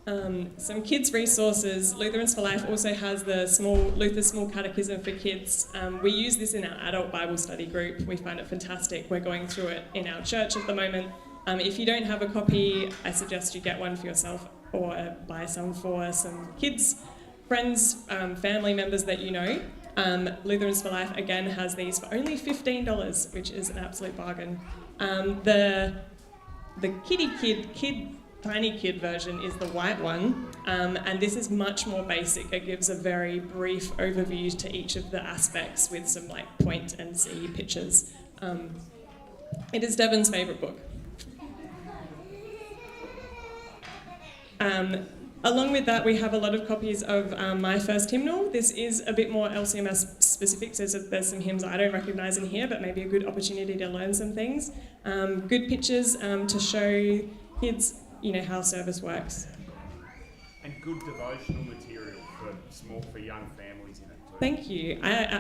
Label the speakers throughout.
Speaker 1: Some kids' resources. Lutherans for Life also has the Luther's Small Catechism for Kids. We use this in our adult Bible study group. We find it fantastic. We're going through it in our church at the moment. If you don't have a copy, I suggest you get one for yourself or buy some for some kids, friends, family members that you know. Lutherans for Life, again, has these for only $15, which is an absolute bargain. The tiny kid version is the white one, and this is much more basic. It gives a very brief overview to each of the aspects with some like point and see pictures. It is Devon's favourite book. Along with that, we have a lot of copies of My First Hymnal. This is a bit more LCMS specific, so there's some hymns I don't recognise in here, but maybe a good opportunity to learn some things. Good pictures to show kids, how service works.
Speaker 2: And good devotional material for young families in it too.
Speaker 1: Thank you.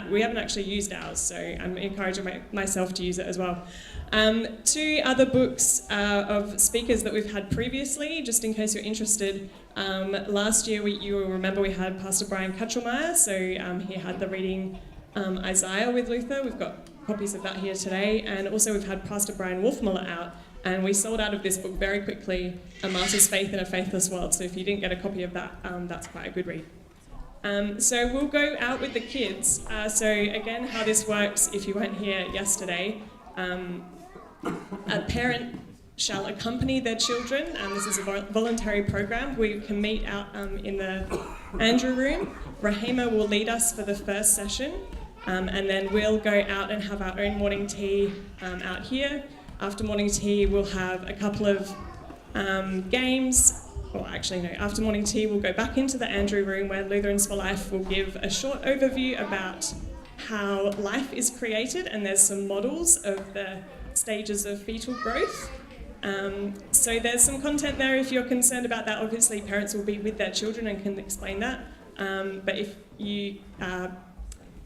Speaker 1: We haven't actually used ours, so I'm encouraging myself to use it as well. 2 other books of speakers that we've had previously, just in case you're interested. Last year, you will remember we had Pastor Brian Kachelmeyer, so he had the reading Isaiah with Luther. We've got copies of that here today, and also we've had Pastor Brian Wolfmuller out, and we sold out of this book very quickly, A Martyr's Faith in a Faithless World, so if you didn't get a copy of that, that's quite a good read. So we'll go out with the kids. So again, how this works, if you weren't here yesterday, a parent shall accompany their children, and this is a voluntary program. We can meet out in the Andrew room. Rahima will lead us for the first session, and then we'll go out and have our own morning tea out here. After morning tea, we'll have a couple of games. Well, actually, no. After morning tea, we'll go back into the Andrew room where Lutherans for Life will give a short overview about how life is created, and there's some models of the stages of fetal growth. So there's some content there if you're concerned about that. Obviously, parents will be with their children and can explain that. But if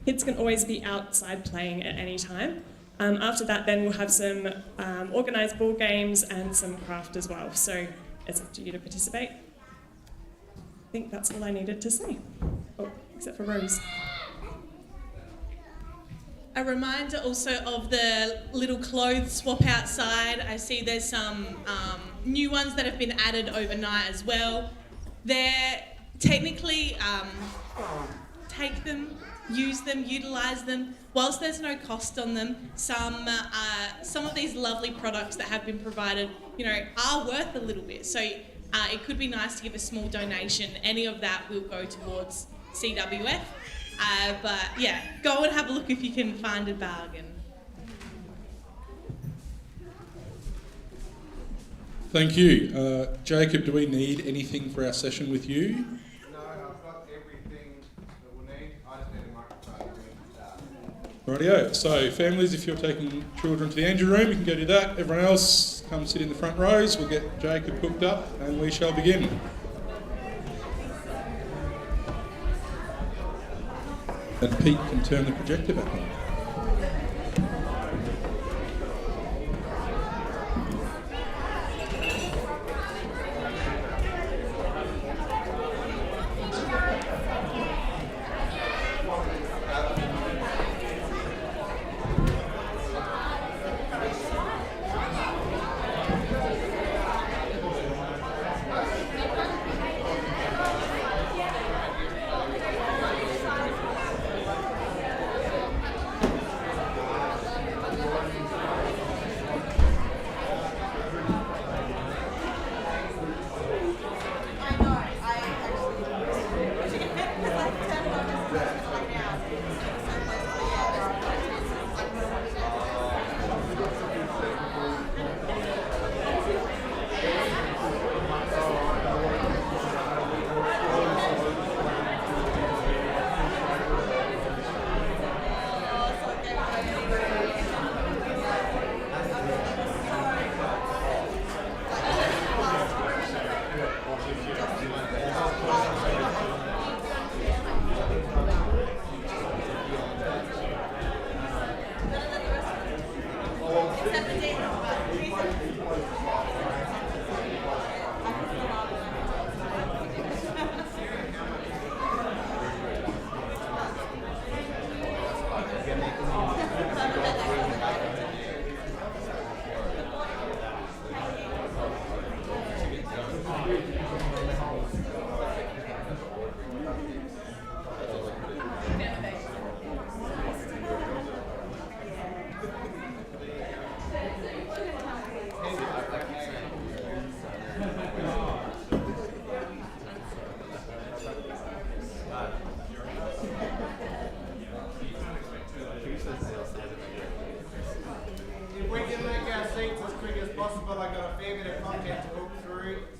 Speaker 1: kids can always be outside playing at any time. After that, then we'll have some organised ball games and some craft as well. So it's up to you to participate. I think that's all I needed to say. Oh, except for Rose.
Speaker 3: A reminder also of the little clothes swap outside. I see there's some new ones that have been added overnight as well. They're technically take them, use them, utilise them. Whilst there's no cost on them, some of these lovely products that have been provided, are worth a little bit. So it could be nice to give a small donation. Any of that will go towards CWF. But yeah, go and have a look if you can find a bargain.
Speaker 4: Thank you. Jacob, do we need anything for our session with you?
Speaker 5: No, I've got everything that we'll need. I just need a microphone.
Speaker 4: Rightio. So families, if you're taking children to the Andrew room, you can go do that. Everyone else, come sit in the front rows. We'll get Jacob hooked up and we shall begin. And Pete can turn the projector back on.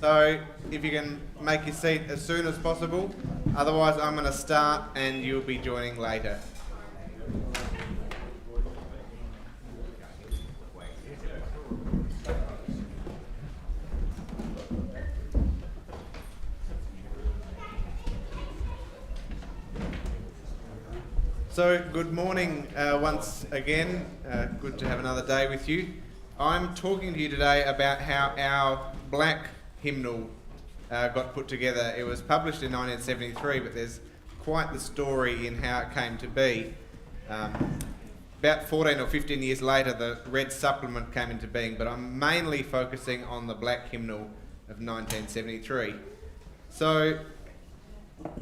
Speaker 5: So if you can make your seat as soon as possible, otherwise I'm going to start and you'll be joining later. So good morning once again, good to have another day with you. I'm talking to you today about how our black hymnal got put together. It was published in 1973, but there's quite the story in how it came to be. About 14 or 15 years later, the red supplement came into being, but I'm mainly focusing on the black hymnal of 1973. So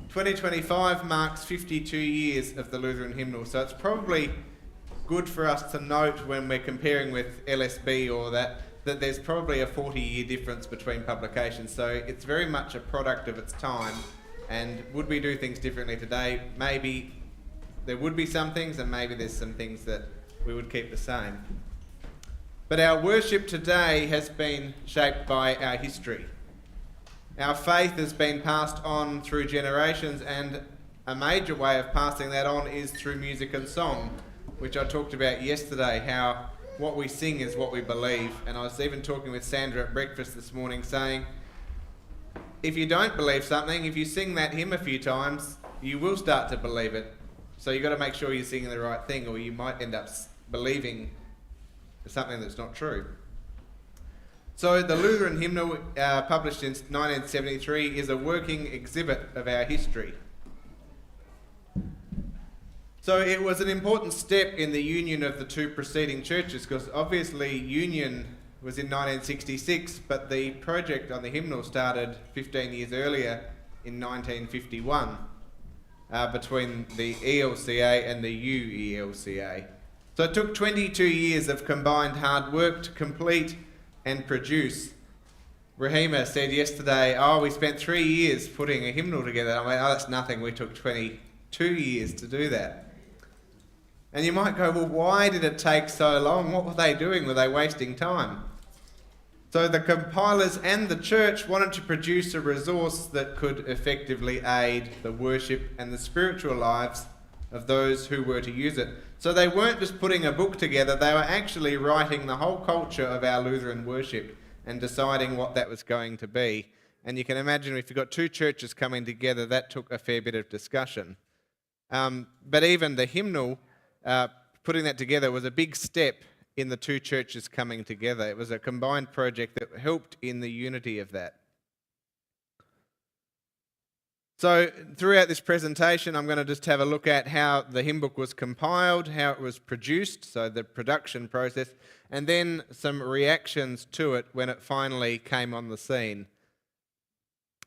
Speaker 5: 2025 marks 52 years of the Lutheran hymnal, so it's probably good for us to note when we're comparing with LSB or that there's probably a 40-year difference between publications. So it's very much a product of its time. And would we do things differently today? Maybe there would be some things, and maybe there's some things that we would keep the same. But our worship today has been shaped by our history. Our faith has been passed on through generations, and a major way of passing that on is through music and song, which I talked about yesterday, how what we sing is what we believe. And I was even talking with Sandra at breakfast this morning saying, if you don't believe something, if you sing that hymn a few times, you will start to believe it. So you've got to make sure you're singing the right thing, or you might end up believing something that's not true. So the Lutheran hymnal, published in 1973, is a working exhibit of our history. So it was an important step in the union of the two preceding churches, because obviously union was in 1966, but the project on the hymnal started 15 years earlier in 1951 between the ELCA and the UELCA. So it took 22 years of combined hard work to complete and produce. Rahima said yesterday, we spent 3 years putting a hymnal together. I went, that's nothing, we took 22 years to do that. And you might go, well, why did it take so long? What were they doing? Were they wasting time? So the compilers and the church wanted to produce a resource that could effectively aid the worship and the spiritual lives of those who were to use it. So they weren't just putting a book together, they were actually writing the whole culture of our Lutheran worship and deciding what that was going to be. And you can imagine if you've got two churches coming together, that took a fair bit of discussion. But even the hymnal, putting that together was a big step in the two churches coming together. It was a combined project that helped in the unity of that. So throughout this presentation, I'm going to just have a look at how the hymn book was compiled, how it was produced, so the production process, and then some reactions to it when it finally came on the scene.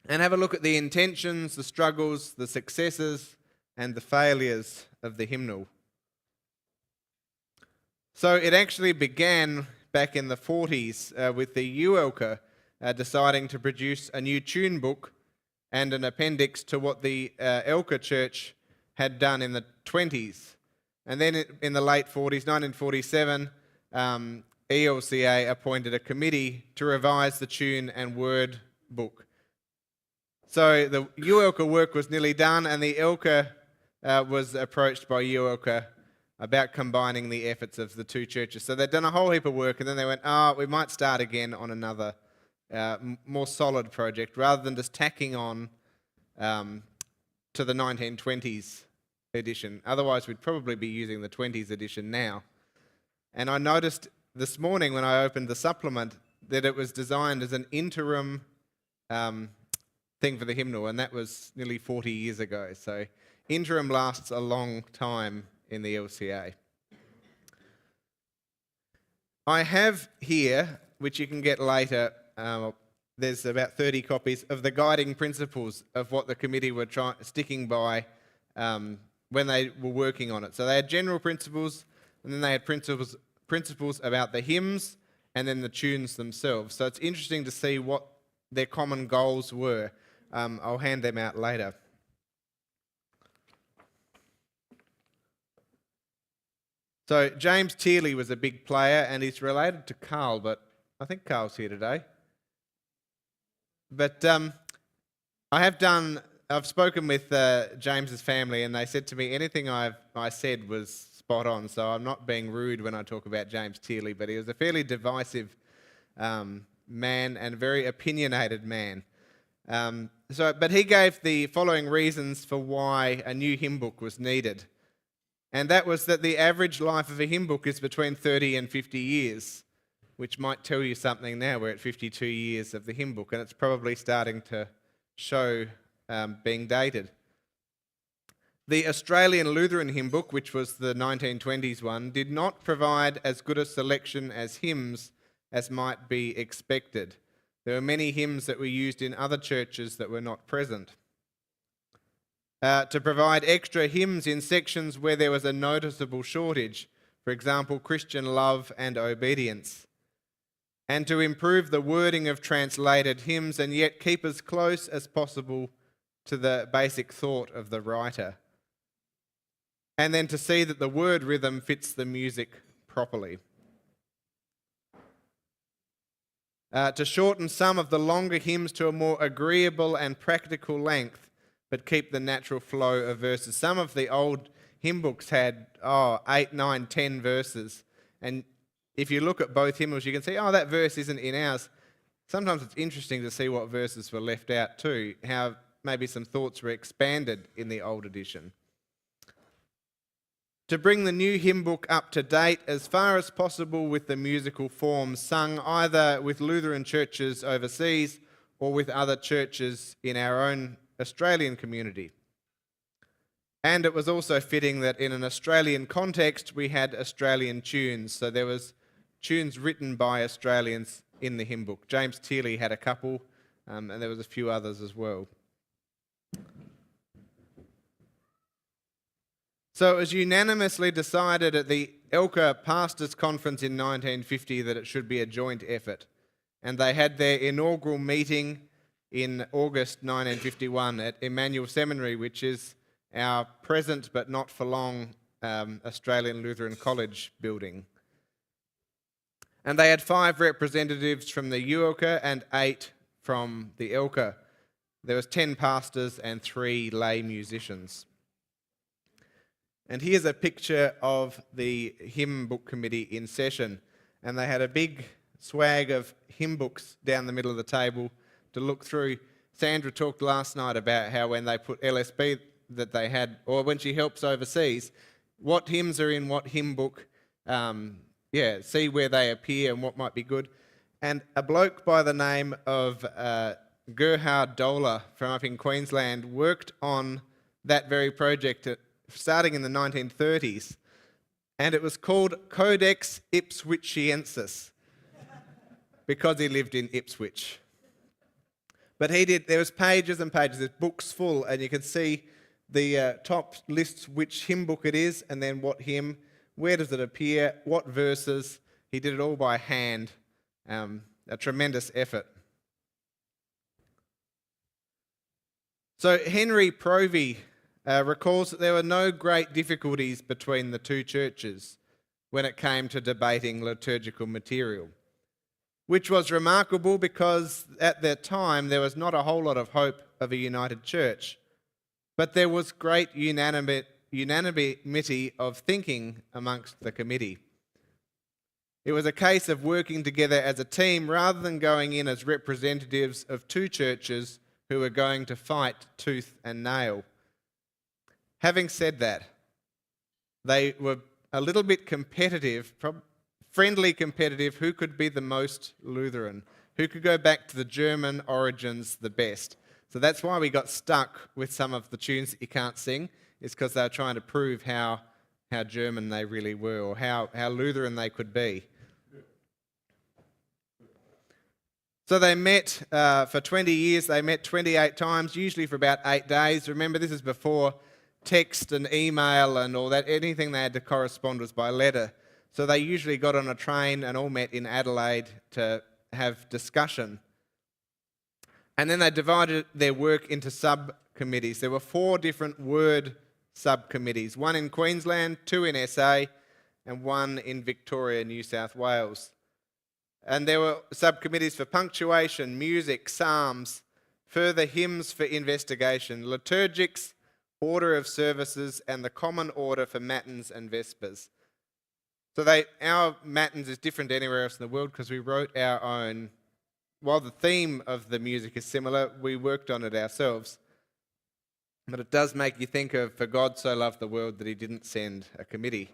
Speaker 5: And have a look at the intentions, the struggles, the successes, and the failures of the hymnal. So it actually began back in the 40s with the UELCA deciding to produce a new tune book and an appendix to what the ELCA Church had done in the 20s. And then in the late 40s, 1947, ELCA appointed a committee to revise the tune and word book. So the UELCA work was nearly done, and the ELCA was approached by UELCA about combining the efforts of the two churches. So they'd done a whole heap of work, and then they went, we might start again on another more solid project, rather than just tacking on to the 1920s edition. Otherwise, we'd probably be using the 20s edition now. And I noticed this morning when I opened the supplement that it was designed as an interim thing for the hymnal, and that was nearly 40 years ago. So interim lasts a long time in the LCA. I have here, which you can get later, there's about 30 copies of the guiding principles of what the committee were sticking by when they were working on it. So they had general principles, and then they had principles about the hymns, and then the tunes themselves. So it's interesting to see what their common goals were. I'll hand them out later. So James Tearley was a big player, and he's related to Carl, but I think Carl's here today. But I've spoken with James's family, and they said to me anything I said was spot on. So I'm not being rude when I talk about James Tierley, but he was a fairly divisive man and very opinionated man. But he gave the following reasons for why a new hymn book was needed. And that was that the average life of a hymn book is between 30 and 50 years, which might tell you something now. We're at 52 years of the hymn book, and it's probably starting to show being dated. The Australian Lutheran hymn book, which was the 1920s one, did not provide as good a selection as hymns as might be expected. There were many hymns that were used in other churches that were not present. To provide extra hymns in sections where there was a noticeable shortage, for example, Christian love and obedience. And to improve the wording of translated hymns and yet keep as close as possible to the basic thought of the writer. And then to see that the word rhythm fits the music properly. To shorten some of the longer hymns to a more agreeable and practical length, but keep the natural flow of verses. Some of the old hymn books had 8, 9, 10 verses. And if you look at both hymnals, you can see, that verse isn't in ours. Sometimes it's interesting to see what verses were left out too, how maybe some thoughts were expanded in the old edition. To bring the new hymn book up to date as far as possible with the musical forms sung either with Lutheran churches overseas or with other churches in our own Australian community. And it was also fitting that in an Australian context we had Australian tunes, so there was tunes written by Australians in the hymn book. James Tierley had a couple, and there was a few others as well. So it was unanimously decided at the Elka Pastors' Conference in 1950 that it should be a joint effort. And they had their inaugural meeting in August 1951 at Emmanuel Seminary, which is our present but not for long Australian Lutheran College building. And they had 5 representatives from the UOCA and 8 from the Elka. There was 10 pastors and 3 lay musicians. And here's a picture of the hymn book committee in session. And they had a big swag of hymn books down the middle of the table to look through. Sandra talked last night about how when they put LSB that they had, or when she helps overseas, what hymns are in what hymn book, see where they appear and what might be good. And a bloke by the name of Gerhard Dola from up in Queensland worked on that very project starting in the 1930s, and it was called Codex Ipswichiensis because he lived in Ipswich. But there was pages and pages, there's books full, and you can see the top lists which hymn book it is, and then what hymn, where does it appear, what verses. He did it all by hand, a tremendous effort. So Henry Provey recalls that there were no great difficulties between the two churches when it came to debating liturgical material, which was remarkable because at that time there was not a whole lot of hope of a united church, but there was great unanimity of thinking amongst the committee. It was a case of working together as a team rather than going in as representatives of two churches who were going to fight tooth and nail. Having said that, they were a little bit competitive, friendly competitive, who could be the most Lutheran, who could go back to the German origins the best. So that's why we got stuck with some of the tunes that you can't sing, is because they were trying to prove how German they really were, or how Lutheran they could be. So they met for 20 years, they met 28 times, usually for about 8 days. Remember, this is before text and email and all that. Anything they had to correspond was by letter. So they usually got on a train and all met in Adelaide to have discussion. And then they divided their work into subcommittees. There were 4 different word subcommittees, 1 in Queensland, 2 in SA, and 1 in Victoria, New South Wales. And there were subcommittees for punctuation, music, psalms, further hymns for investigation, liturgics, order of services, and the common order for matins and vespers. So our matins is different to anywhere else in the world because we wrote our own. While the theme of the music is similar, we worked on it ourselves. But it does make you think of, for God so loved the world that he didn't send a committee.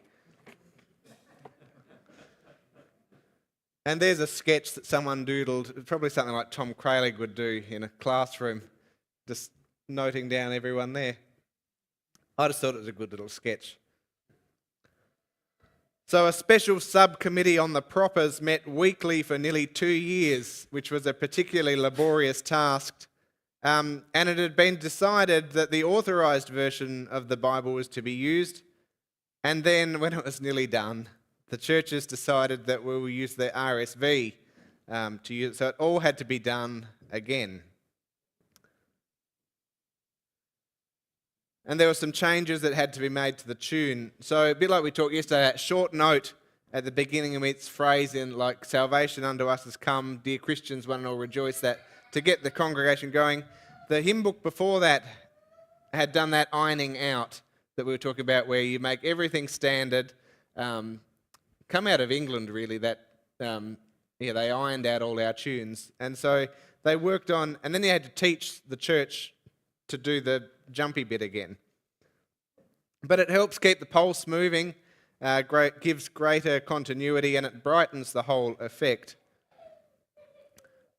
Speaker 5: And there's a sketch that someone doodled, probably something like Tom Crailig would do in a classroom, just noting down everyone there. I just thought it was a good little sketch. So a special subcommittee on the propers met weekly for nearly 2 years, which was a particularly laborious task. And it had been decided that the authorised version of the Bible was to be used. And then when it was nearly done, the churches decided that we will use the RSV to use it. So it all had to be done again. And there were some changes that had to be made to the tune. So a bit like we talked yesterday, that short note at the beginning of its phrase in like, salvation unto us has come, dear Christians, one and all rejoice, that to get the congregation going. The hymn book before that had done that ironing out that we were talking about, where you make everything standard. Come out of England, really, that they ironed out all our tunes. And so they worked on, and then they had to teach the church to do the jumpy bit again. But it helps keep the pulse moving, gives greater continuity, and it brightens the whole effect.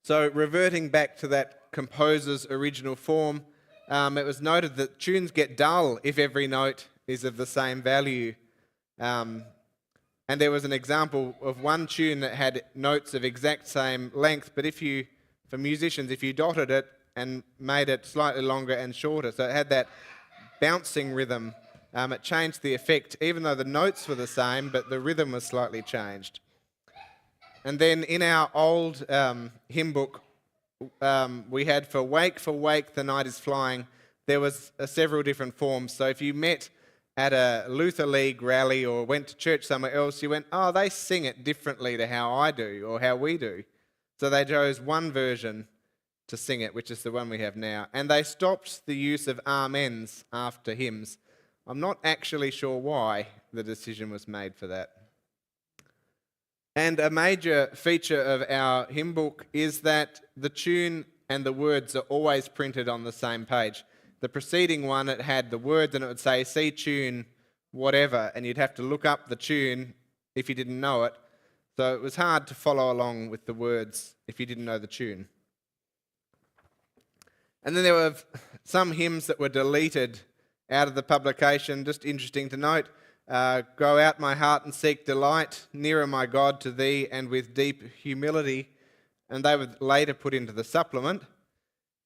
Speaker 5: So reverting back to that composer's original form, it was noted that tunes get dull if every note is of the same value. And there was an example of one tune that had notes of exact same length, but for musicians, if you dotted it and made it slightly longer and shorter, so it had that bouncing rhythm, it changed the effect, even though the notes were the same, but the rhythm was slightly changed. And then in our old hymn book, we had for wake, the night is flying, there was several different forms. So if you met at a Luther League rally or went to church somewhere else, you went, oh, they sing it differently to how I do or how we do. So they chose one version to sing it, which is the one we have now. And they stopped the use of amens after hymns. I'm not actually sure why the decision was made for that. And a major feature of our hymn book is that the tune and the words are always printed on the same page. The preceding one, it had the words and it would say, see tune, whatever, and you'd have to look up the tune if you didn't know it. So it was hard to follow along with the words if you didn't know the tune. And then there were some hymns that were deleted out of the publication. Just interesting to note, go out my heart and seek delight, nearer my God to thee and with deep humility. And they were later put into the supplement.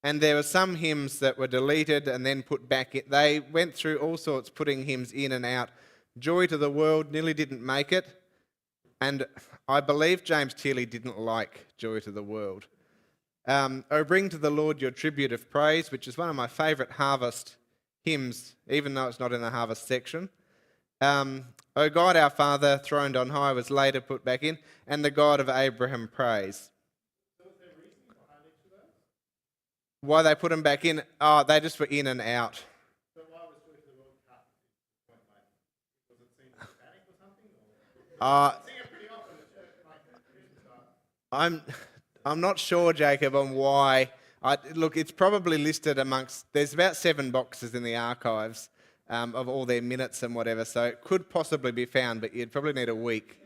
Speaker 5: And there were some hymns that were deleted and then put back in. They went through all sorts, putting hymns in and out. Joy to the World nearly didn't make it. And I believe James Tilley didn't like Joy to the World. O bring to the Lord your tribute of praise, which is one of my favourite harvest hymns, even though it's not in the harvest section. O God our Father, throned on high, was later put back in. And the God of Abraham praise. Why they put them back in? Oh, they just were in and out. So why was Joy to the World cut? Was it seen as static or something? I'm not sure, Jacob, on why. Look, it's probably listed amongst. There's about 7 boxes in the archives of all their minutes and whatever, so it could possibly be found, but you'd probably need a week.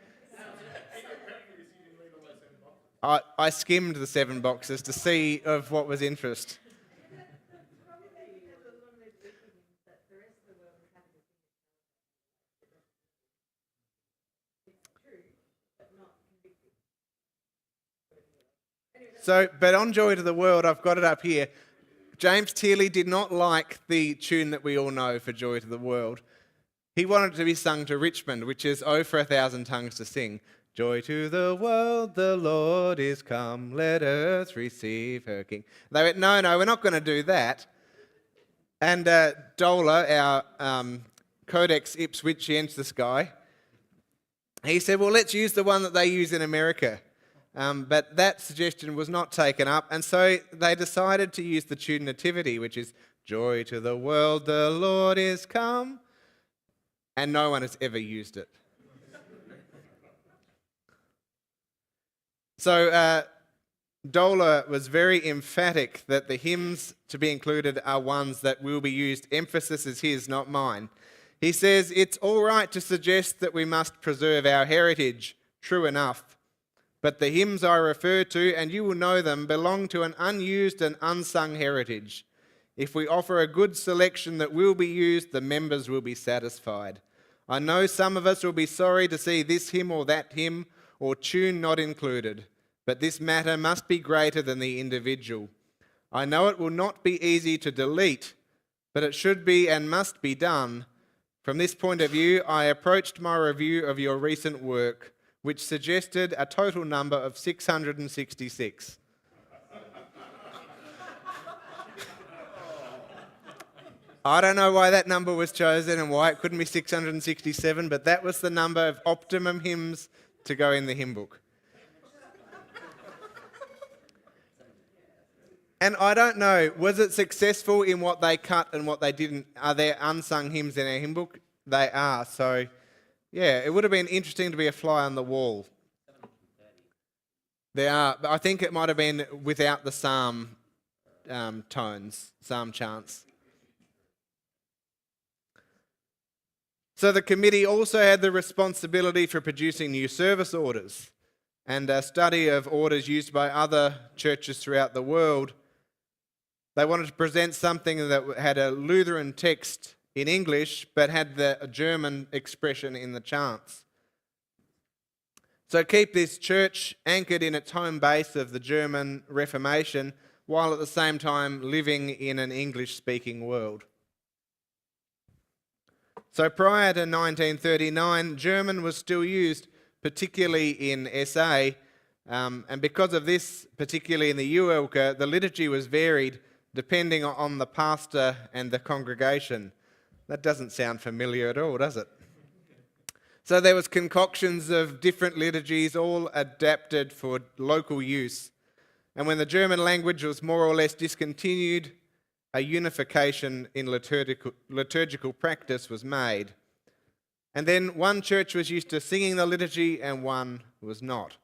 Speaker 5: I skimmed the 7 boxes to see of what was interest. So, but on Joy to the World, I've got it up here. James Tilley did not like the tune that we all know for Joy to the World. He wanted it to be sung to Richmond, which is "Oh, for a thousand tongues to sing." Joy to the world, the Lord is come, let earth receive her King. They went, no, we're not going to do that. And Dola, our Codex Ipswichiensis guy, he said, well, let's use the one that they use in America. but that suggestion was not taken up, and so they decided to use the tune Nativity, which is "Joy to the world, the Lord is come," and no one has ever used it. So Dola was very emphatic that the hymns to be included are ones that will be used. Emphasis is his, not mine. He says, "It's all right to suggest that we must preserve our heritage, true enough. But the hymns I refer to, and you will know them, belong to an unused and unsung heritage. If we offer a good selection that will be used, the members will be satisfied. I know some of us will be sorry to see this hymn or that hymn or tune not included, but this matter must be greater than the individual. I know it will not be easy to delete, but it should be and must be done. From this point of view, I approached my review of your recent work, which suggested a total number of 666. I don't know why that number was chosen and why it couldn't be 667, but that was the number of optimum hymns to go in the hymn book. And I don't know, was it successful in what they cut and what they didn't? Are there unsung hymns in our hymn book? They are. So, yeah, it would have been interesting to be a fly on the wall. There are, but I think it might have been without the psalm tones, psalm chants. So the committee also had the responsibility for producing new service orders and a study of orders used by other churches throughout the world. They wanted to present something that had a Lutheran text in English but had the German expression in the chants. So keep this church anchored in its home base of the German Reformation while at the same time living in an English-speaking world. So prior to 1939, German was still used, particularly in SA, and because of this, particularly in the ULK, the liturgy was varied depending on the pastor and the congregation. That doesn't sound familiar at all, does it? So there was concoctions of different liturgies, all adapted for local use. And when the German language was more or less discontinued, a unification in liturgical practice was made. And then one church was used to singing the liturgy and one was not.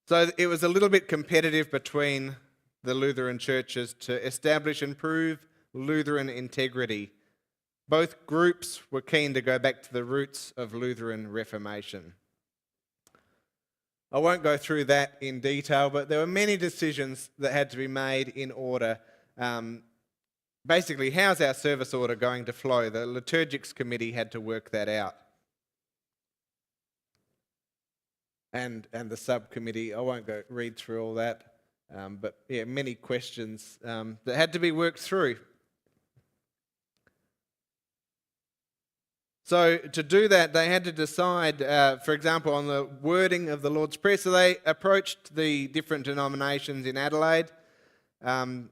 Speaker 5: So it was a little bit competitive between the Lutheran churches to establish and prove Lutheran integrity. Both groups were keen to go back to the roots of Lutheran Reformation. I won't go through that in detail, but there were many decisions that had to be made in order. Basically, how's our service order going to flow? The liturgics committee had to work that out. And the subcommittee, I won't go read through all that, but yeah, many questions that had to be worked through. So to do that, they had to decide, for example, on the wording of the Lord's Prayer. So they approached the different denominations in Adelaide, and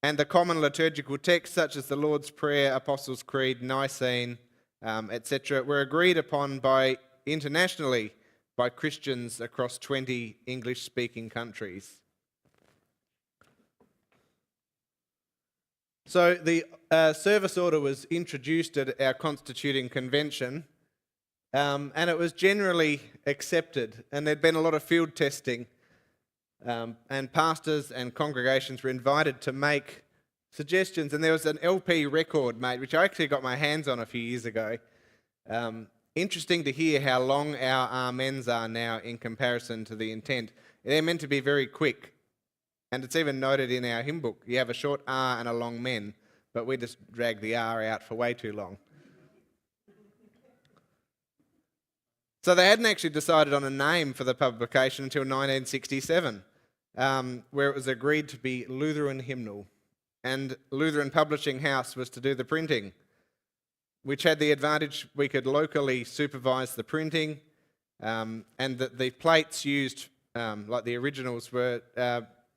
Speaker 5: the common liturgical texts such as the Lord's Prayer, Apostles' Creed, Nicene, etc., were agreed upon internationally by Christians across 20 English-speaking countries. So the service order was introduced at our constituting convention, and it was generally accepted, and there'd been a lot of field testing, and pastors and congregations were invited to make suggestions, and there was an LP record made, which I actually got my hands on a few years ago. Interesting to hear how long our amens are now in comparison to the intent. They're meant to be very quick. And it's even noted in our hymn book. You have a short R and a long men, but we just drag the R out for way too long. So they hadn't actually decided on a name for the publication until 1967, where it was agreed to be Lutheran Hymnal. And Lutheran Publishing House was to do the printing, which had the advantage we could locally supervise the printing, and that the plates used, like the originals, were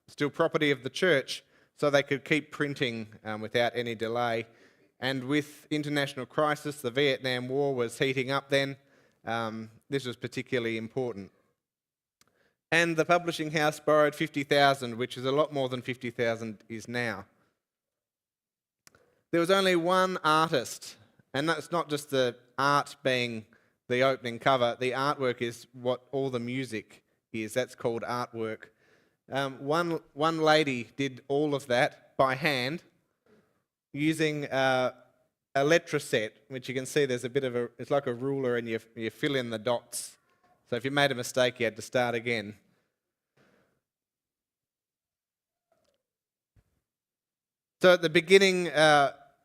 Speaker 5: still property of the church, so they could keep printing without any delay. And with international crisis, the Vietnam War was heating up then, this was particularly important. and the publishing house borrowed 50,000, which is a lot more than 50,000 is now. There was only one artist, and that's not just the art being the opening cover. The artwork is what all the music is. That's called artwork. One lady did all of that by hand using a letter set, which you can see there's a bit of it's like a ruler, and you fill in the dots. So if you made a mistake, you had to start again. So at the beginning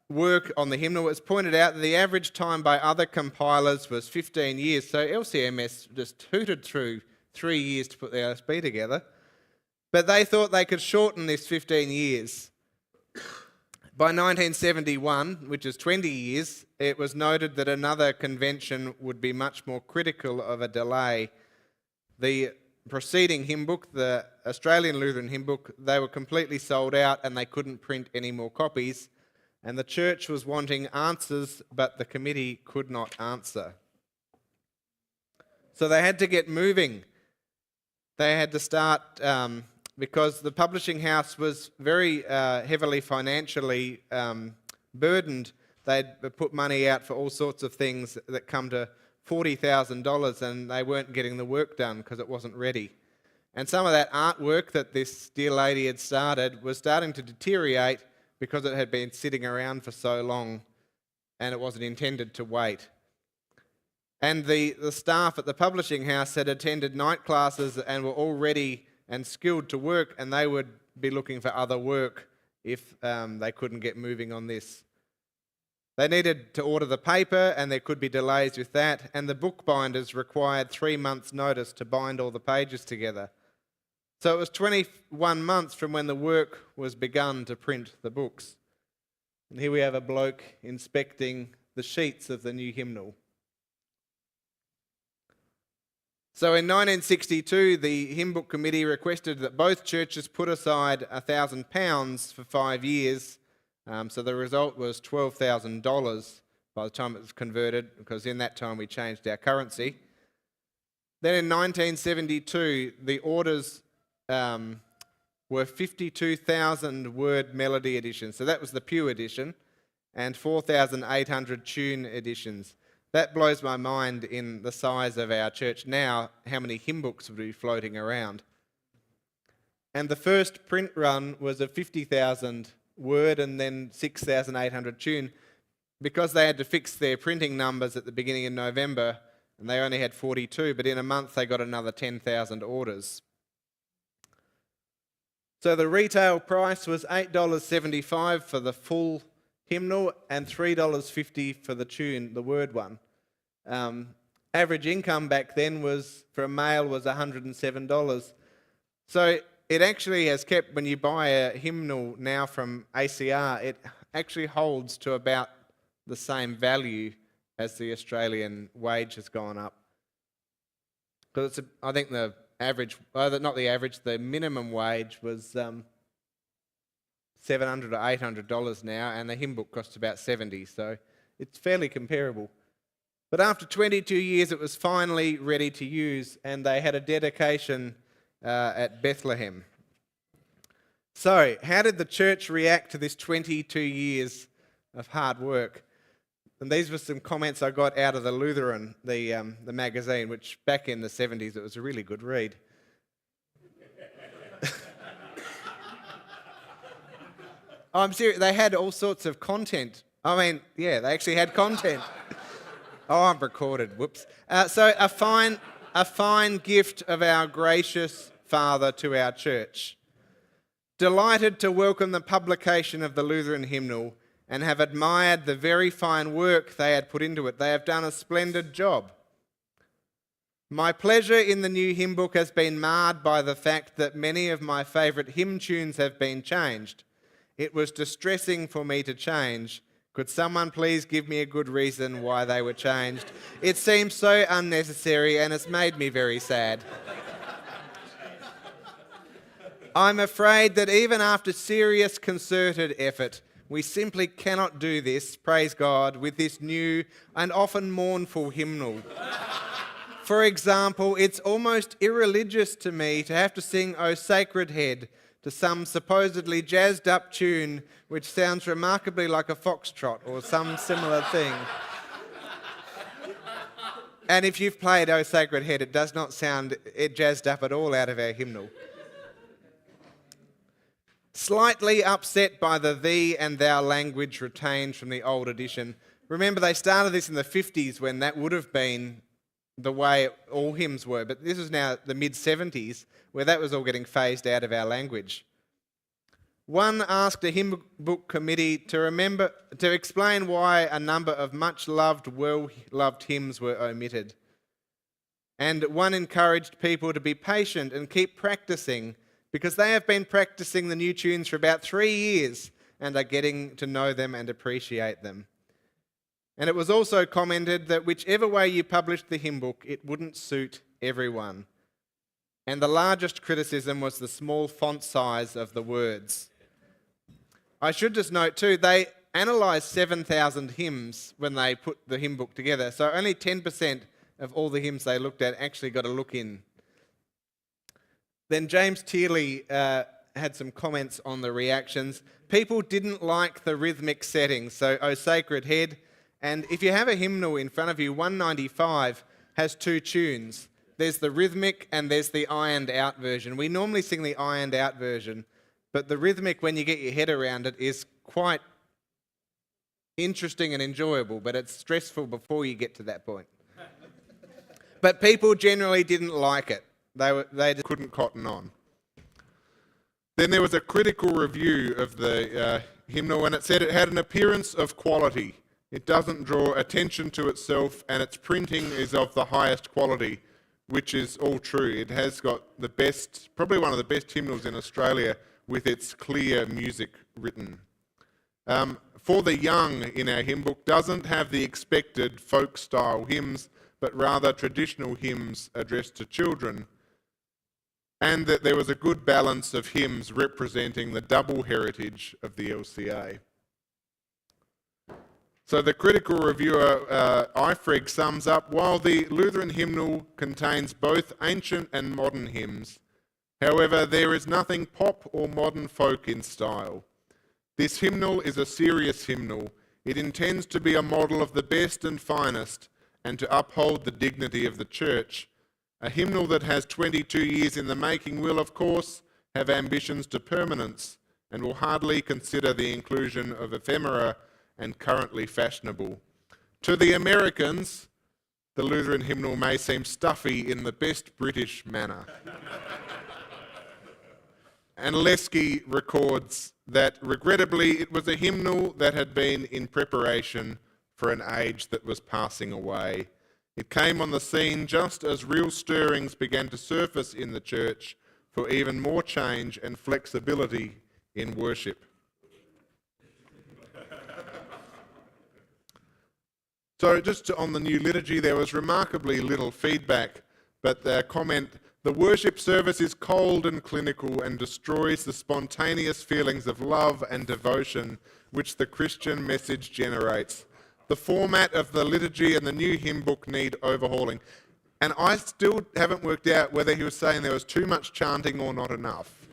Speaker 5: work on the hymnal, it was pointed out that the average time by other compilers was 15 years. So LCMS just hooted through 3 years to put the LSB together. But they thought they could shorten this 15 years. By 1971, which is 20 years, it was noted that another convention would be much more critical of a delay. The preceding hymn book, the Australian Lutheran hymn book, they were completely sold out and they couldn't print any more copies. And the church was wanting answers, but the committee could not answer. So they had to get moving. They had to start, because the publishing house was very heavily financially burdened. They'd put money out for all sorts of things that come to $40,000, and they weren't getting the work done because it wasn't ready. And some of that artwork that this dear lady had started was starting to deteriorate because it had been sitting around for so long and it wasn't intended to wait. And the staff at the publishing house had attended night classes and were all ready and skilled to work, and they would be looking for other work if they couldn't get moving on this. They needed to order the paper, and there could be delays with that, and the bookbinders required 3 months' notice to bind all the pages together. So it was 21 months from when the work was begun to print the books. And here we have a bloke inspecting the sheets of the new hymnal. So in 1962, the Hymn Book Committee requested that both churches put aside £1,000 for 5 years. So the result was $12,000 by the time it was converted, because in that time we changed our currency. Then in 1972, the orders were 52,000 word melody editions. So that was the Pew edition, and 4,800 tune editions. That blows my mind in the size of our church now, how many hymn books would be floating around. And the first print run was a 50,000 word and then 6,800 tune, because they had to fix their printing numbers at the beginning of November, and they only had 42, but in a month they got another 10,000 orders. So the retail price was $8.75 for the full hymnal and $3.50 for the tune, the word one. Average income back then was for a male was $107. So it actually has kept, when you buy a hymnal now from ACR, it actually holds to about the same value as the Australian wage has gone up. Because I think the average, not the average, the minimum wage was $700 or $800 now, and the hymn book costs about $70, so it's fairly comparable. But after 22 years, it was finally ready to use, and they had a dedication at Bethlehem. So, how did the church react to this 22 years of hard work? And these were some comments I got out of the Lutheran, the magazine, which back in the 70s, it was a really good read. I'm serious, they had all sorts of content. I mean, yeah, they actually had content. Oh, I'm recorded, whoops. So a fine gift of our gracious Father to our church. Delighted to welcome the publication of the Lutheran hymnal, and have admired the very fine work they had put into it. They have done a splendid job. My pleasure in the new hymn book has been marred by the fact that many of my favourite hymn tunes have been changed. It was distressing for me to change. Could someone please give me a good reason why they were changed? It seems so unnecessary and it's made me very sad. I'm afraid that even after serious concerted effort, we simply cannot do this, praise God, with this new and often mournful hymnal. For example, it's almost irreligious to me to have to sing O Sacred Head to some supposedly jazzed up tune which sounds remarkably like a foxtrot or some similar thing. And if you've played O Sacred Head, it does not sound jazzed up at all out of our hymnal. Slightly upset by the thee and thou language retained from the old edition. Remember, they started this in the 50s when that would have been the way all hymns were, but this is now the mid-70s where that was all getting phased out of our language. One asked a hymn book committee to explain why a number of much-loved, well-loved hymns were omitted. And one encouraged people to be patient and keep practicing because they have been practicing the new tunes for about 3 years and are getting to know them and appreciate them. And it was also commented that whichever way you published the hymn book, it wouldn't suit everyone. And the largest criticism was the small font size of the words. I should just note too, they analysed 7,000 hymns when they put the hymn book together, so only 10% of all the hymns they looked at actually got a look in. Then James Tearley had some comments on the reactions. People didn't like the rhythmic settings, so O Sacred Head. And if you have a hymnal in front of you, 195 has 2 tunes. There's the rhythmic and there's the ironed out version. We normally sing the ironed out version, but the rhythmic, when you get your head around it, is quite interesting and enjoyable, but it's stressful before you get to that point. But people generally didn't like it. They just couldn't cotton on. Then there was a critical review of the hymnal, and it said it had an appearance of quality. It doesn't draw attention to itself, and its printing is of the highest quality, which is all true. It has got the best, probably one of the best hymnals in Australia, with its clear music written. For the Young in our hymn book doesn't have the expected folk-style hymns, but rather traditional hymns addressed to children, and that there was a good balance of hymns representing the double heritage of the LCA. So the critical reviewer, Eifrig, sums up, while the Lutheran hymnal contains both ancient and modern hymns, however, there is nothing pop or modern folk in style. This hymnal is a serious hymnal. It intends to be a model of the best and finest and to uphold the dignity of the church. A hymnal that has 22 years in the making will, of course, have ambitions to permanence and will hardly consider the inclusion of ephemera and currently fashionable. To the Americans, the Lutheran hymnal may seem stuffy in the best British manner. And Lesky records that, regrettably, it was a hymnal that had been in preparation for an age that was passing away. It came on the scene just as real stirrings began to surface in the church for even more change and flexibility in worship. So just on the new liturgy, there was remarkably little feedback, but the comment, the worship service is cold and clinical and destroys the spontaneous feelings of love and devotion which the Christian message generates. The format of the liturgy and the new hymn book need overhauling. And I still haven't worked out whether he was saying there was too much chanting or not enough.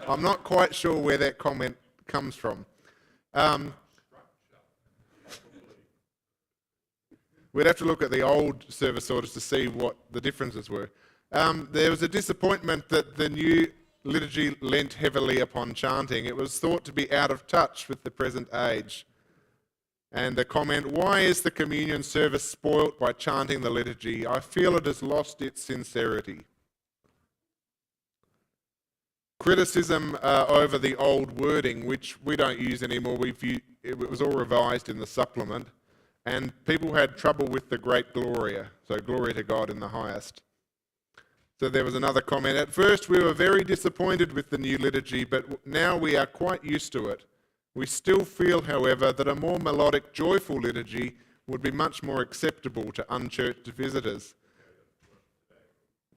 Speaker 5: I'm not quite sure where that comment comes from. We'd have to look at the old service orders to see what the differences were. There was a disappointment that the new liturgy lent heavily upon chanting. It was thought to be out of touch with the present age. And the comment, why is the communion service spoilt by chanting the liturgy? I feel it has lost its sincerity. Criticism over the old wording, which we don't use anymore. It was all revised in the supplement. And people had trouble with the great Gloria, so glory to God in the highest. So there was another comment. At first we were very disappointed with the new liturgy, but now we are quite used to it. We still feel, however, that a more melodic, joyful liturgy would be much more acceptable to unchurched visitors.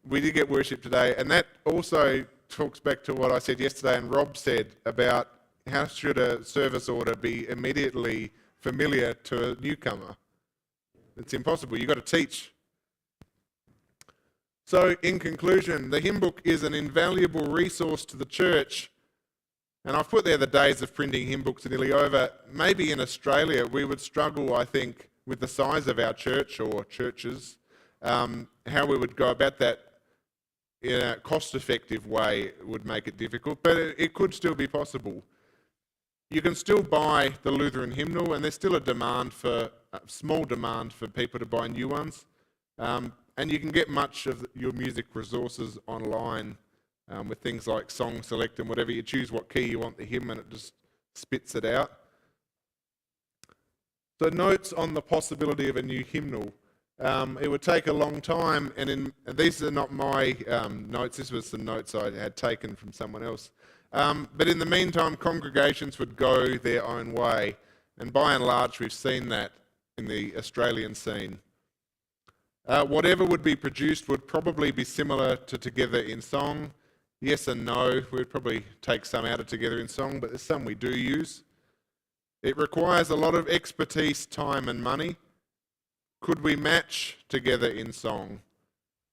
Speaker 5: We did get worship today, and that also talks back to what I said yesterday and Rob said about how should a service order be immediately familiar to a newcomer. It's impossible. You've got to teach.
Speaker 6: So, in conclusion, the hymn book is an invaluable resource to the church. And I've put there the days of printing hymn books are nearly over. Maybe in Australia we would struggle, I think, with the size of our church or churches, how we would go about that in a cost-effective way would make it difficult, but it could still be possible. You can still buy the Lutheran hymnal, and there's still a small demand for people to buy new ones. And you can get much of your music resources online with things like Song Select and whatever. You choose what key you want the hymn and it just spits it out. So notes on the possibility of a new hymnal. It would take a long time, and these are not my notes, this was some notes I had taken from someone else. But in the meantime, congregations would go their own way, and by and large we've seen that in the Australian scene. Whatever would be produced would probably be similar to Together in Song. Yes and no, we'd probably take some out of Together in Song, but there's some we do use. It requires a lot of expertise, time and money. Could we match Together in Song?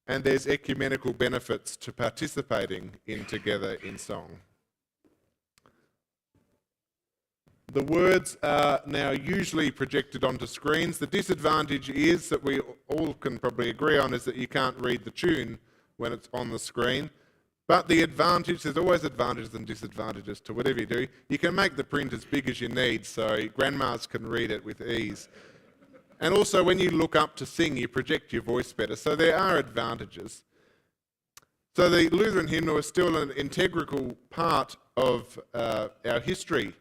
Speaker 6: And there's ecumenical benefits to participating in Together in Song. The words are now usually projected onto screens. The disadvantage is that we all can probably agree on is that you can't read the tune when it's on the screen. But the advantage, there's always advantages and disadvantages to whatever you do. You can make the print as big as you need so grandmas can read it with ease. And also when you look up to sing, you project your voice better. So there are advantages. So the Lutheran hymnal is still an integral part of our history.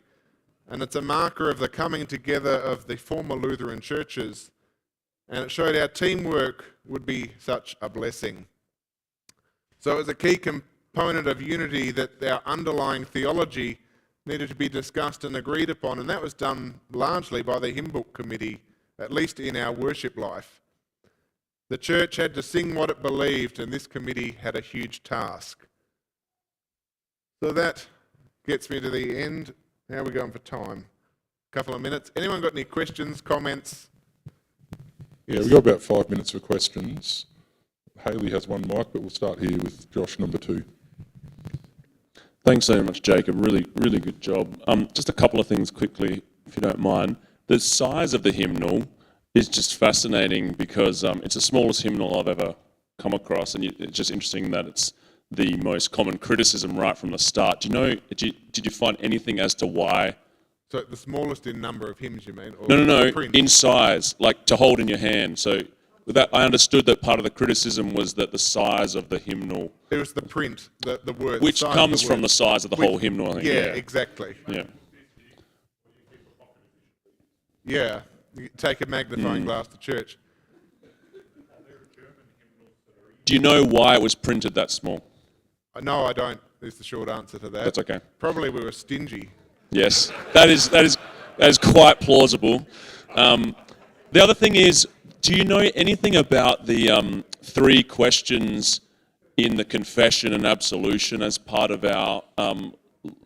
Speaker 6: And it's a marker of the coming together of the former Lutheran churches. And it showed our teamwork would be such a blessing. So it was a key component of unity that our underlying theology needed to be discussed and agreed upon. And that was done largely by the hymn book committee, at least in our worship life. The church had to sing what it believed, and this committee had a huge task. So that gets me to the end. How are we going for time? A couple of minutes. Anyone got any questions, comments?
Speaker 4: Yeah, we've got about 5 minutes for questions. Hayley has one mic, but we'll start here with Josh, number 2.
Speaker 7: Thanks so much, Jacob. Really, really good job. Just a couple of things quickly, if you don't mind. The size of the hymnal is just fascinating because it's the smallest hymnal I've ever come across, and it's just interesting that it's the most common criticism right from the start. Do you know? Did you find anything as to why?
Speaker 6: So the smallest in number of hymns, you mean? Or
Speaker 7: No.
Speaker 6: print?
Speaker 7: In size, like to hold in your hand. So with that, I understood that part of the criticism was that the size of the hymnal,
Speaker 6: It was the print, the word.
Speaker 7: which
Speaker 6: the size
Speaker 7: comes
Speaker 6: of the
Speaker 7: from
Speaker 6: word.
Speaker 7: the size of the whole hymnal. I think.
Speaker 6: Yeah, exactly.
Speaker 7: Yeah.
Speaker 6: Yeah, you take a magnifying glass to church.
Speaker 7: Do you know why it was printed that small?
Speaker 6: No, I don't, is the short answer to that.
Speaker 7: That's okay.
Speaker 6: Probably we were stingy.
Speaker 7: Yes, that is quite plausible. The other thing is, do you know anything about the 3 questions in the confession and absolution as part of our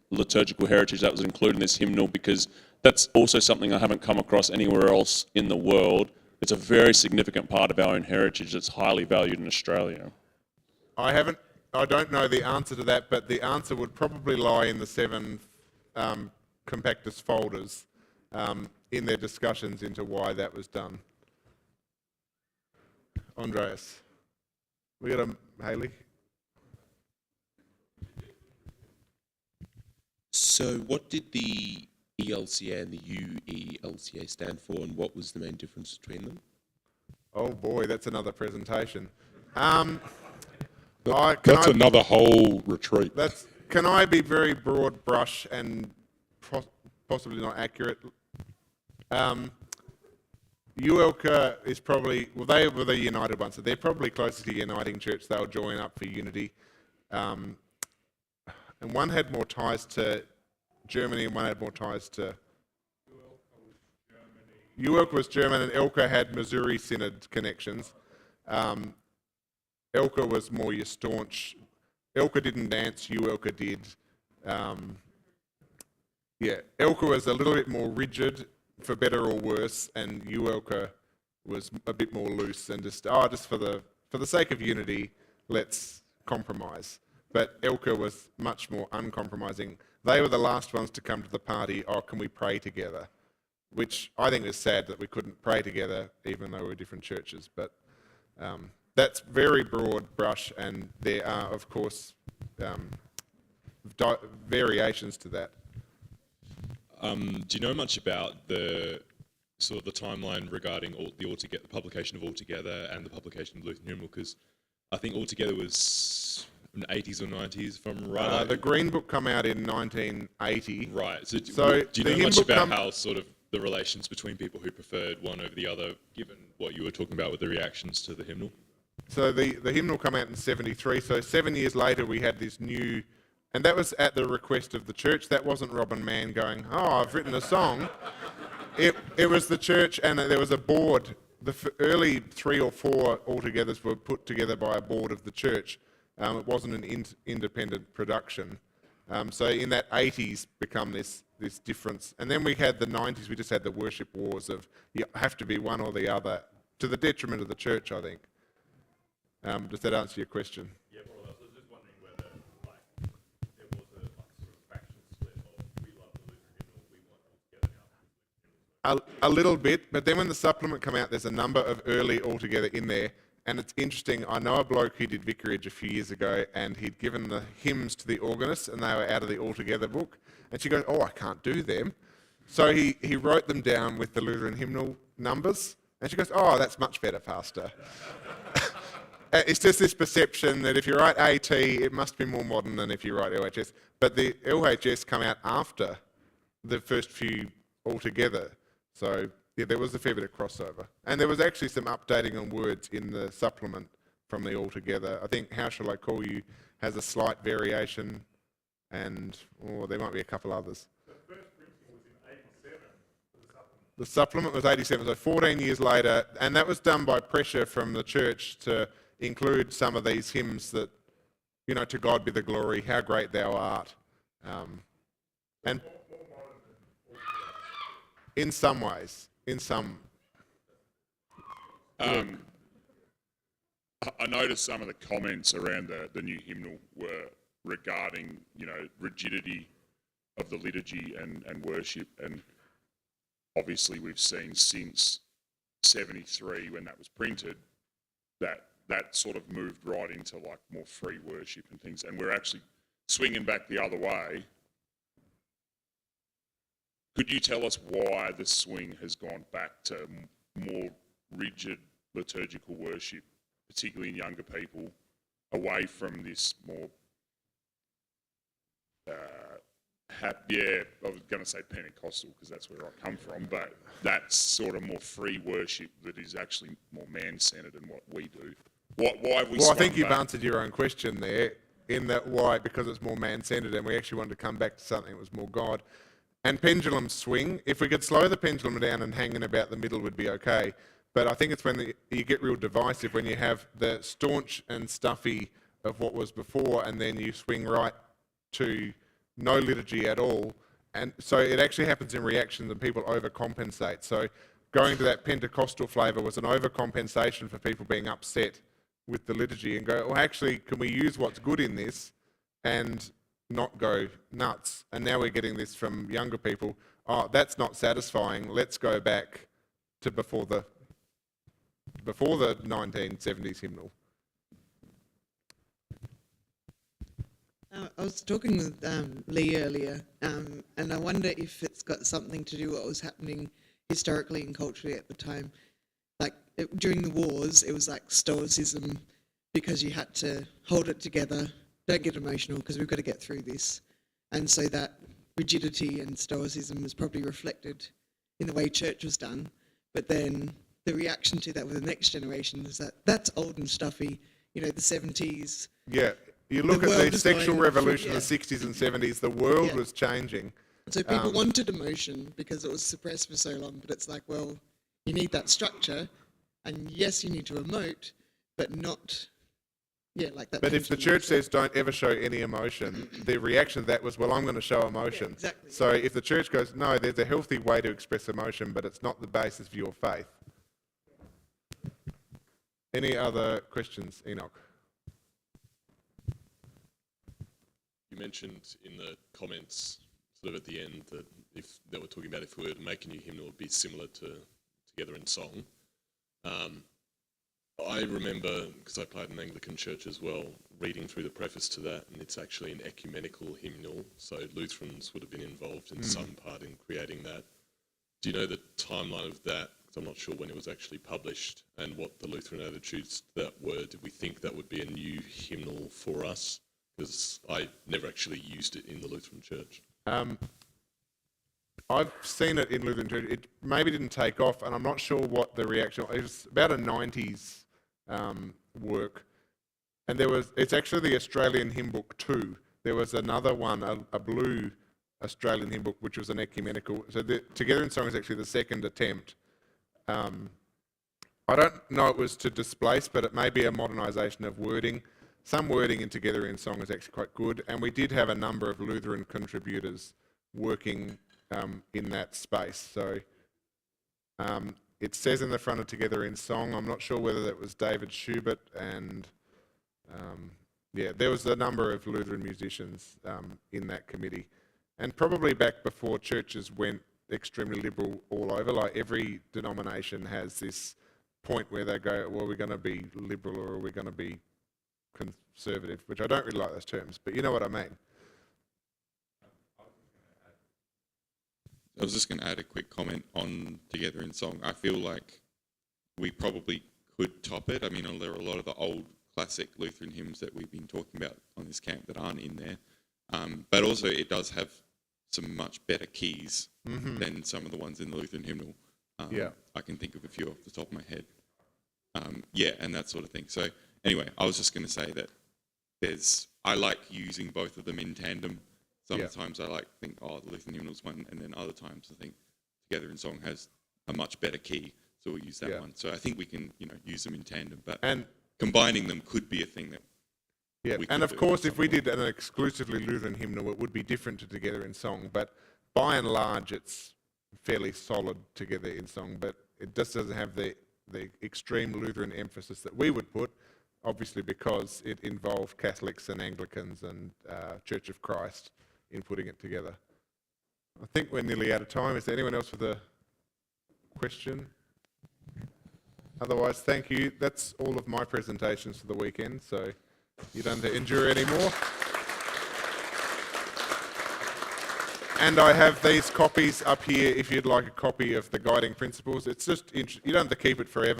Speaker 7: liturgical heritage that was included in this hymnal? Because that's also something I haven't come across anywhere else in the world. It's a very significant part of our own heritage that's highly valued in Australia.
Speaker 6: I don't know the answer to that, but the answer would probably lie in the 7 compactus folders in their discussions into why that was done. Andreas. We got a Hayley.
Speaker 8: So what did the ELCA and the UELCA stand for, and what was the main difference between them?
Speaker 6: Oh boy, that's another presentation.
Speaker 4: That's another whole retreat.
Speaker 6: Can I be very broad brush and possibly not accurate? UELCA is probably, well, they were the united ones, so they're probably closest to Uniting Church. They'll join up for unity. And one had more ties to Germany and one had more ties to... UELCA was German and ELCA had Missouri Synod connections. ELCA was more your staunch. ELCA didn't dance, UELCA did. ELCA was a little bit more rigid, for better or worse, and UELCA was a bit more loose and just for the sake of unity, let's compromise. But Elka was much more uncompromising. They were the last ones to come to the party, oh, can we pray together? Which I think is sad that we couldn't pray together even though we're different churches. But that's very broad brush, and there are, of course, variations to that.
Speaker 9: Do you know much about the sort of the timeline regarding the publication of Altogether and the publication of Lutheran Hymnal? Because I think Altogether was in the 80s or 90s, if I'm right.
Speaker 6: The Green Book come out in 1980.
Speaker 9: Right. So,
Speaker 6: So
Speaker 9: do you
Speaker 6: the
Speaker 9: know
Speaker 6: hymn
Speaker 9: much
Speaker 6: book
Speaker 9: about how sort of the relations between people who preferred one over the other, given what you were talking about with the reactions to the hymnal?
Speaker 6: So the hymnal come out in 73. So 7 years later, we had this new, and that was at the request of the church. That wasn't Robin Mann going, oh, I've written a song. It was the church, and there was a board. The early 3 or 4 Altogether's were put together by a board of the church. It wasn't an independent production. So in that 80s become this difference. And then we had the 90s, we just had the worship wars of you have to be one or the other, to the detriment of the church, I think. Does that answer your question?
Speaker 2: Yeah, well, I was just wondering whether there was a sort of faction split of we love the Lutheran hymnal, we want Altogether now.
Speaker 6: A little bit, but then when the supplement come out, there's a number of early Altogether in there. And it's interesting, I know a bloke who did vicarage a few years ago, and he'd given the hymns to the organist, and they were out of the Altogether book. And she goes, oh, I can't do them. So he wrote them down with the Lutheran hymnal numbers. And she goes, oh, that's much better, Pastor. It's just this perception that if you write AT, it must be more modern than if you write LHS. But the LHS come out after the first few Altogether. So yeah, there was a fair bit of crossover. And there was actually some updating on words in the supplement from the Altogether. I think How Shall I Call You has a slight variation, and there might be a couple others.
Speaker 2: The first printing was in 87 for the supplement.
Speaker 6: The supplement was 87, so 14 years later, and that was done by pressure from the church to include some of these hymns that, you know, to God be the glory, how great thou art. And in some ways,
Speaker 7: I noticed some of the comments around the new hymnal were regarding, rigidity of the liturgy and worship, and obviously we've seen since 73 when that was printed that sort of moved right into like more free worship and things, and we're actually swinging back the other way. Could you tell us why the swing has gone back to more rigid liturgical worship, particularly in younger people, away from this more, I was going to say Pentecostal because that's where I come from, but that's sort of more free worship that is actually more man-centered in what we do. Why have we
Speaker 6: Well, I
Speaker 7: swung
Speaker 6: think you've
Speaker 7: back?
Speaker 6: answered your own question there, in that why, because it's more man-centered, and we actually wanted to come back to something that was more God. And pendulum swing, if we could slow the pendulum down and hang in about the middle would be okay. But I think it's when you get real divisive, when you have the staunch and stuffy of what was before, and then you swing right to no liturgy at all. And so it actually happens in reaction and people overcompensate. So going to that Pentecostal flavour was an overcompensation for people being upset with the liturgy and go, well, actually, can we use what's good in this and not go nuts? And now we're getting this from younger people, oh, that's not satisfying, let's go back to before the 1970s hymnal.
Speaker 10: I was talking with Lee earlier, and I wonder if it's got something to do with what was happening historically and culturally at the time. Like during the wars, it was like stoicism, because you had to hold it together, don't get emotional because we've got to get through this. And so that rigidity and stoicism was probably reflected in the way church was done. But then the reaction to that with the next generation is that that's old and stuffy, the 70s.
Speaker 6: Yeah, you look
Speaker 10: The
Speaker 6: at
Speaker 10: world
Speaker 6: the
Speaker 10: is
Speaker 6: sexual
Speaker 10: going
Speaker 6: revolution
Speaker 10: through-
Speaker 6: of the 60s and 70s, the world
Speaker 10: Yeah.
Speaker 6: was changing.
Speaker 10: So people wanted emotion because it was suppressed for so long, but it's like, well, you need that structure, and yes, you need to emote, but not, like that.
Speaker 6: But if the
Speaker 10: pendulum.
Speaker 6: church says don't ever show any emotion, the reaction to that was, well, I'm going to show emotion.
Speaker 10: Yeah, exactly.
Speaker 6: So if the church goes, no, there's a healthy way to express emotion, but it's not the basis of your faith. Any other questions, Enoch?
Speaker 9: You mentioned in the comments, sort of at the end, that we're talking about if we were to make a new hymnal, it would be similar to Together in Song. I remember, because I played in an Anglican church as well, reading through the preface to that, and it's actually an ecumenical hymnal, so Lutherans would have been involved in some part in creating that. Do you know the timeline of that? Because I'm not sure when it was actually published and what the Lutheran attitudes to that were. Did we think that would be a new hymnal for us? Because I never actually used it in the Lutheran church.
Speaker 6: I've seen it in Lutheran Church. It maybe didn't take off, and I'm not sure what the reaction was. It was about a 90s work. And it's actually the Australian Hymn Book 2. There was another one, a blue Australian Hymn Book, which was an ecumenical. So Together in Song is actually the second attempt. I don't know it was to displace, but it may be a modernisation of wording. Some wording in Together in Song is actually quite good, and we did have a number of Lutheran contributors working in that space. So it says in the front of Together in Song, I'm not sure whether that was David Schubert, and there was a number of Lutheran musicians in that committee. And probably back before churches went extremely liberal all over, like every denomination has this point where they go, well, we're going to be liberal or we're going to be conservative, which I don't really like those terms, but you know what I mean.
Speaker 11: I was just going to add a quick comment on Together in Song. I feel like we probably could top it. I mean, there are a lot of the old classic Lutheran hymns that we've been talking about on this camp that aren't in there. But also it does have some much better keys than some of the ones in the Lutheran hymnal. I can think of a few off the top of my head. And that sort of thing. So anyway, I was just going to say that I like using both of them in tandem. Sometimes I think, the Lutheran hymnal's one, and then other times I think Together in Song has a much better key, so we'll use that one. So I think we can, use them in tandem, but combining them could be a thing that.
Speaker 6: Yeah, and of course, if we did an exclusively Lutheran hymnal, it would be different to Together in Song. But by and large, it's fairly solid Together in Song. But it just doesn't have the extreme Lutheran emphasis that we would put, obviously because it involved Catholics and Anglicans and Church of Christ in putting it together. I think we're nearly out of time. Is there anyone else with a question? Otherwise, thank you. That's all of my presentations for the weekend, so you don't have to endure anymore. And I have these copies up here if you'd like a copy of the guiding principles. It's just, you don't have to keep it forever.